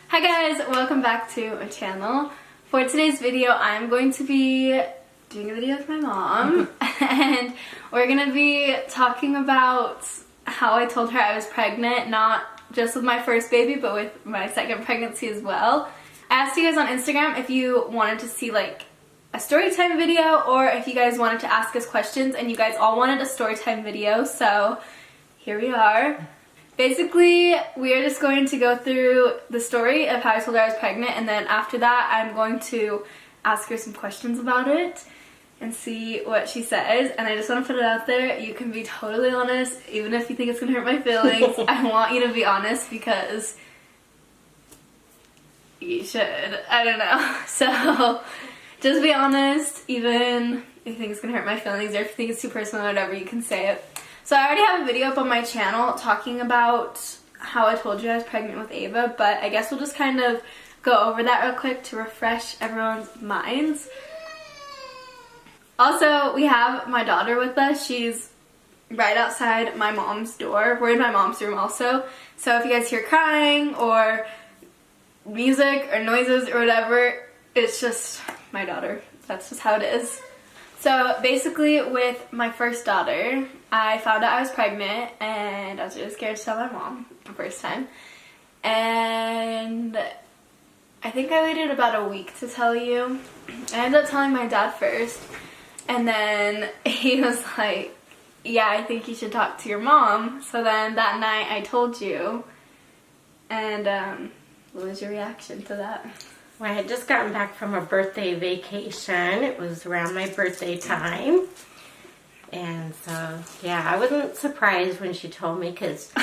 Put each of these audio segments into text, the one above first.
Hi guys, welcome back to my channel. For today's video, I'm going to be doing a video with my mom and we're going to be talking about how I told her I was pregnant, not just with my first baby, but with my second pregnancy as well. I asked you guys on Instagram if you wanted to see like a story time video or if you guys wanted to ask us questions, and you guys all wanted a story time video, so here we are. Basically, we are just going to go through the story of how I told her I was pregnant, and then after that I'm going to ask her some questions about it and see what she says. And I just want to put it out there, you can be totally honest, even if you think it's going to hurt my feelings. I want you to be honest because you should. I don't know. So, just be honest, even if you think it's going to hurt my feelings or if you think it's too personal or whatever, you can say it. So I already have a video up on my channel talking about how I told you I was pregnant with Ava, but I guess we'll just kind of go over that real quick to refresh everyone's minds. Also, we have my daughter with us. She's right outside my mom's door. We're in my mom's room also. So if you guys hear crying or music or noises or whatever, it's just my daughter. That's just how it is. So basically with my first daughter, I found out I was pregnant and I was really scared to tell my mom the first time. And I think I waited about a week to tell you. I ended up telling my dad first, and then he was like, yeah, I think you should talk to your mom. So then that night I told you. And what was your reaction to that? Well, I had just gotten back from a birthday vacation. It was around my birthday time. And so, yeah, I wasn't surprised when she told me because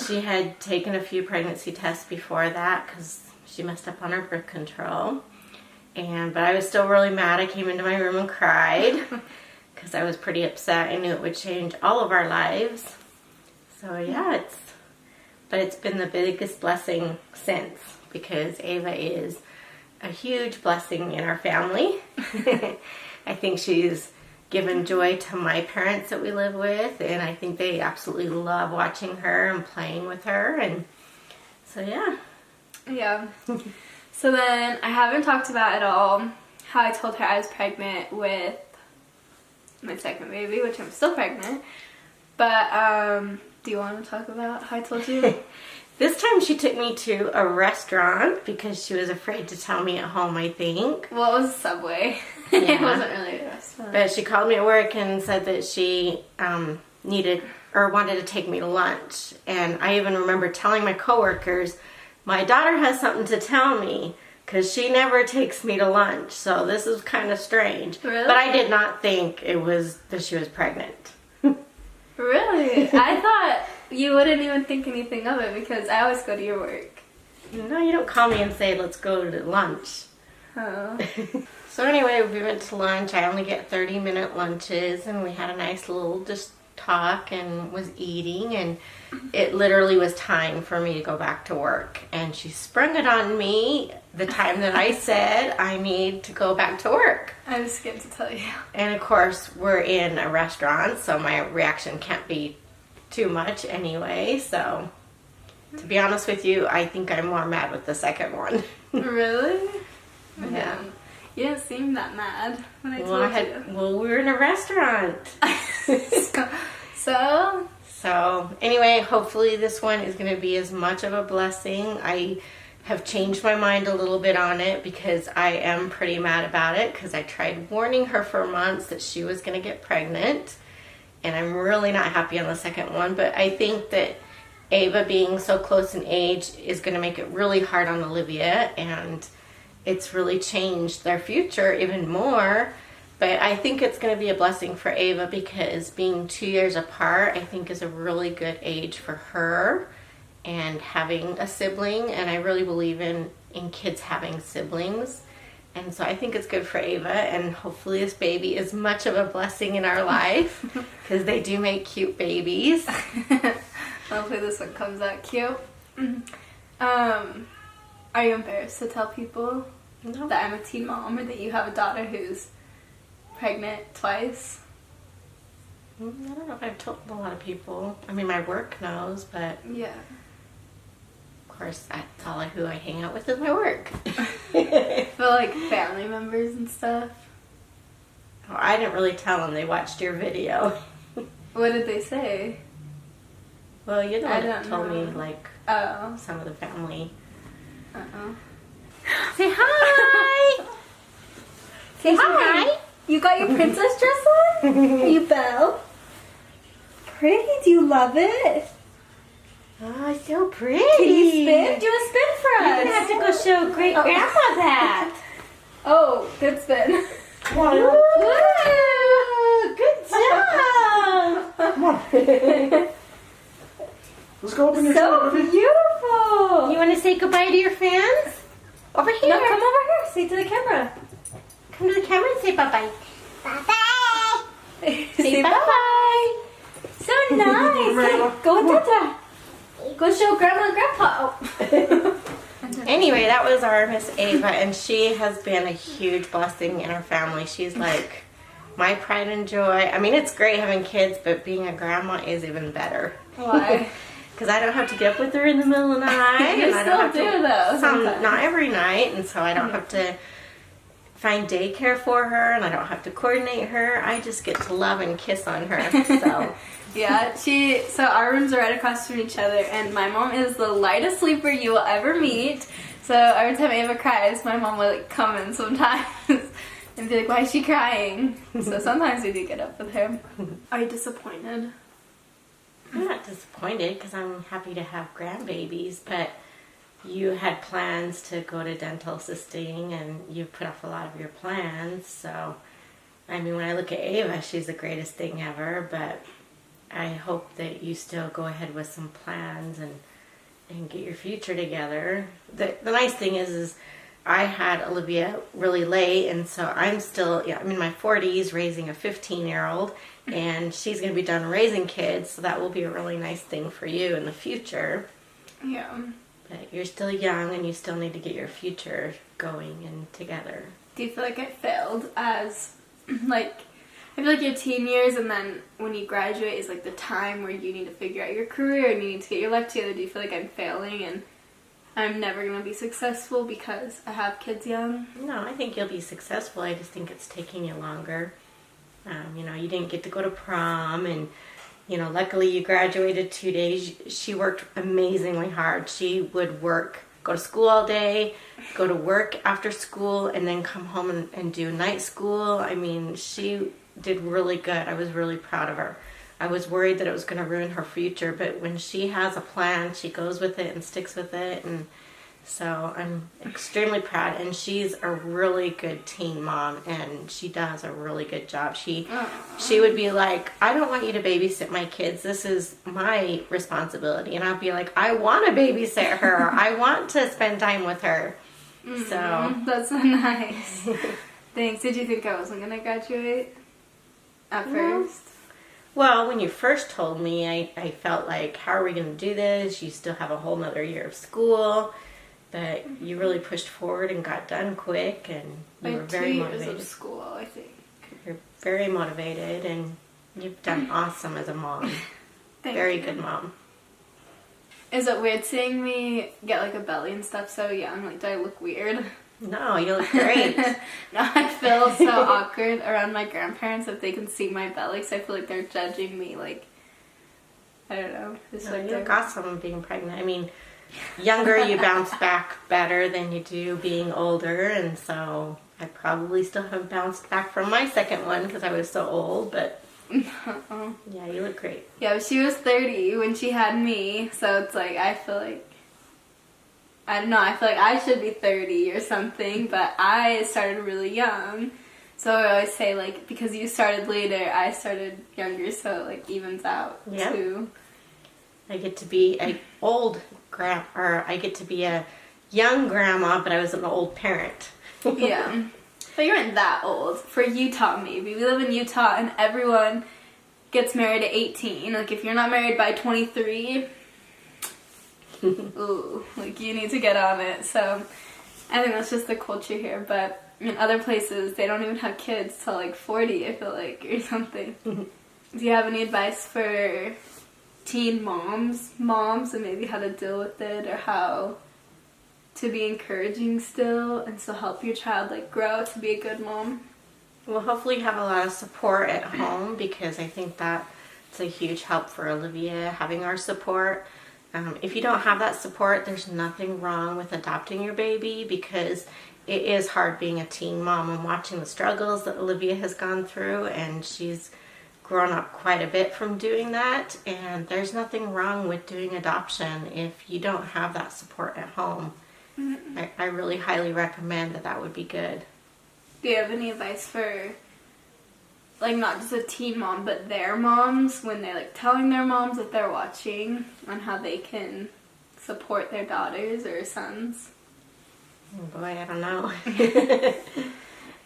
she had taken a few pregnancy tests before that because she messed up on her birth control. But I was still really mad. I came into my room and cried because I was pretty upset. I knew it would change all of our lives. So, yeah, it's been the biggest blessing since, because Ava is a huge blessing in our family. I think she's given joy to my parents that we live with, and I think they absolutely love watching her and playing with her, and so yeah. Yeah. So then I haven't talked about at all how I told her I was pregnant with my second baby, which I'm still pregnant, but do you want to talk about how I told you? This time she took me to a restaurant because she was afraid to tell me at home, I think. Well, it was Subway. Yeah. It wasn't really a restaurant. But she called me at work and said that she needed or wanted to take me to lunch. And I even remember telling my coworkers, my daughter has something to tell me because she never takes me to lunch. So this is kind of strange. Really? But I did not think it was that she was pregnant. Really? I thought you wouldn't even think anything of it because I always go to your work. No, you don't call me and say, let's go to lunch. Oh. So anyway, we went to lunch. I only get 30-minute lunches, and we had a nice little just talk and was eating, and it literally was time for me to go back to work. And she sprung it on me the time that I said I need to go back to work. I was scared to tell you. And of course, we're in a restaurant, so my reaction can't be too much anyway. So to be honest with you, I think I'm more mad with the second one. Really? Yeah. You didn't seem that mad when I told you. Well, we were in a restaurant. So anyway, hopefully this one is going to be as much of a blessing. I have changed my mind a little bit on it because I am pretty mad about it because I tried warning her for months that she was going to get pregnant, and I'm really not happy on the second one. But I think that Ava being so close in age is going to make it really hard on Olivia, and it's really changed their future even more. But I think it's going to be a blessing for Ava because being 2 years apart, I think, is a really good age for her and having a sibling. And I really believe in kids having siblings. And so I think it's good for Ava. And hopefully this baby is much of a blessing in our life because they do make cute babies. Hopefully this one comes out cute. Are you embarrassed to tell people that I'm a teen mom or that you have a daughter who's pregnant twice? I don't know if I've told a lot of people. I mean, my work knows, but yeah. course, that's all who I hang out with is my work. For like family members and stuff. Oh, I didn't really tell them. They watched your video. What did they say? Well, you're the one that don't told know. me, like, Oh. some of the family. Uh-oh. Say hi! Say hi! You got your princess dress on? You Belle? Pretty. Do you love it? Oh, so pretty. Can you spin? Do a spin for us. You're gonna have to go show great grandpa that. Oh, good spin. Woo! Good job! Come on. Let's go open your So door. beautiful. You want to say goodbye to your fans? Over here. No, come over here. Say to the camera. Come to the camera and say bye-bye. Bye-bye. Say bye-bye. So nice. Grandma. Go with Tata. Go show Grandma and Grandpa. Oh. Anyway, that was our Miss Ava, and she has been a huge blessing in our family. She's like my pride and joy. I mean, it's great having kids, but being a grandma is even better. Why? Because I don't have to get up with her in the middle of the night. You and I don't still have do, though, sometimes. Not every night, and so I don't have to find daycare for her, and I don't have to coordinate her. I just get to love and kiss on her. So Yeah, so our rooms are right across from each other, and my mom is the lightest sleeper you will ever meet. So every time Ava cries, my mom will like come in sometimes and be like, why is she crying? So sometimes we do get up with her. Are you disappointed? I'm not disappointed because I'm happy to have grandbabies, but you had plans to go to dental assisting and you put off a lot of your plans. So, I mean, when I look at Ava, she's the greatest thing ever, but I hope that you still go ahead with some plans and get your future together. The nice thing is I had Olivia really late, and so I'm still, I'm in my 40s raising a 15-year-old, and she's going to be done raising kids, so that will be a really nice thing for you in the future. Yeah. But you're still young, and you still need to get your future going and together. Do you feel like I failed as, like, I feel like your teen years and then when you graduate is like the time where you need to figure out your career and you need to get your life together. Do you feel like I'm failing and I'm never going to be successful because I have kids young? No, I think you'll be successful. I just think it's taking you longer. You didn't get to go to prom, and, luckily you graduated 2 days. She worked amazingly hard. She would go to school all day, go to work after school, and then come home and do night school. I mean, she did really good. I was really proud of her. I was worried that it was going to ruin her future, but when she has a plan, she goes with it and sticks with it, and so I'm extremely proud. And she's a really good teen mom, and she does a really good job. She would be like, I don't want you to babysit my kids. This is my responsibility. And I'd be like, I want to babysit her. I want to spend time with her. So That's so nice. Thanks. Did you think I wasn't going to graduate at first? Well, when you first told me, I felt like, how are we going to do this? You still have a whole nother year of school. But you really pushed forward and got done quick, and you were very 2 years motivated. of school, I think. You're very motivated, and you've done awesome as a mom. Thank Very you. good mom. Is it weird seeing me get like a belly and stuff so young? Like, do I look weird? No, you look great. No, I feel so awkward around my grandparents if they can see my belly, because I feel like they're judging me. Like, I don't know. It's No, like you they're- look awesome being pregnant. I mean, younger you bounce back better than you do being older, and so I probably still haven't bounced back from my second one because I was so old, but yeah, you look great. Yeah, but she was 30 when she had me, so it's like, I feel like, I don't know, I feel like I should be 30 or something, but I started really young. So I always say, like, because you started later, I started younger, so it, like, evens out, Yeah. too. I get to be a I get to be a young grandma, but I was an old parent. Yeah. But you weren't that old. For Utah, maybe. We live in Utah, and everyone gets married at 18. Like, if you're not married by 23, ooh, like, you need to get on it. So, I think that's just the culture here. But in other places, they don't even have kids till, like, 40, I feel like, or something. Do you have any advice for teen moms and maybe how to deal with it, or how to be encouraging still and still help your child like grow to be a good mom. Well, hopefully you have a lot of support at home, because I think that's a huge help for Olivia, having our support. If you don't have that support, there's nothing wrong with adopting your baby, because it is hard being a teen mom and watching the struggles that Olivia has gone through, and she's grown up quite a bit from doing that, and there's nothing wrong with doing adoption if you don't have that support at home. I really highly recommend that would be good. Do you have any advice for, like, not just a teen mom, but their moms, when they're, like, telling their moms that they're watching, on how they can support their daughters or sons? Oh boy, I don't know.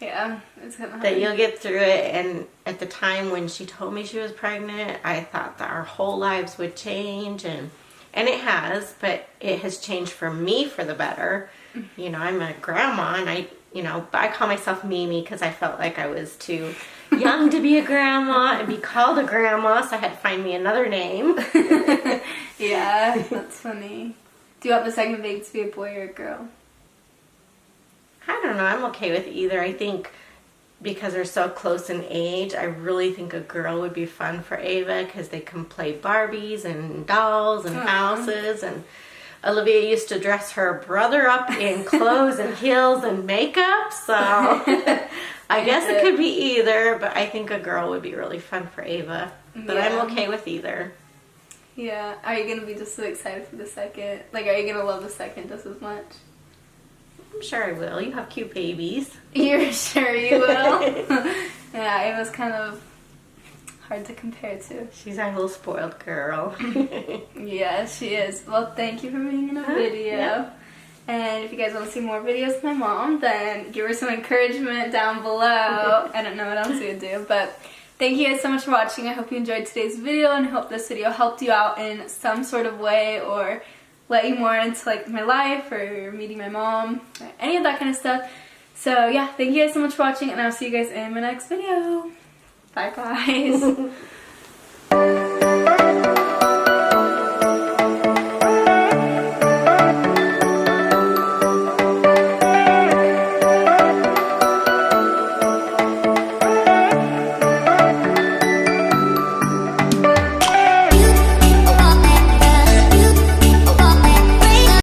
Yeah, it's kind of hard. That you'll get through it. And at the time when she told me she was pregnant, I thought that our whole lives would change, and it has, but it has changed for me for the better. You know, I'm a grandma, and I call myself Mimi because I felt like I was too young to be a grandma and be called a grandma, so I had to find me another name. Yeah, that's funny. Do you want the second baby to be a boy or a girl? I don't know. I'm okay with either. I think because they're so close in age, I really think a girl would be fun for Ava, because they can play Barbies and dolls and houses. And Olivia used to dress her brother up in clothes and heels and makeup, so I guess it could be either, but I think a girl would be really fun for Ava. But Yeah. I'm okay with either. Yeah. Are you going to be just so excited for the second? Like, are you going to love the second just as much? I'm sure I will. You have cute babies. You're sure you will? Yeah, it was kind of hard to compare to. She's our little spoiled girl. Yeah, she is. Well, thank you for being in a video. Yeah. And if you guys want to see more videos of my mom, then give her some encouragement down below. I don't know what else we would do, but thank you guys so much for watching. I hope you enjoyed today's video, and I hope this video helped you out in some sort of way, or let you more into like my life, or meeting my mom, or any of that kind of stuff. So yeah, thank you guys so much for watching, and I'll see you guys in my next video. Bye guys.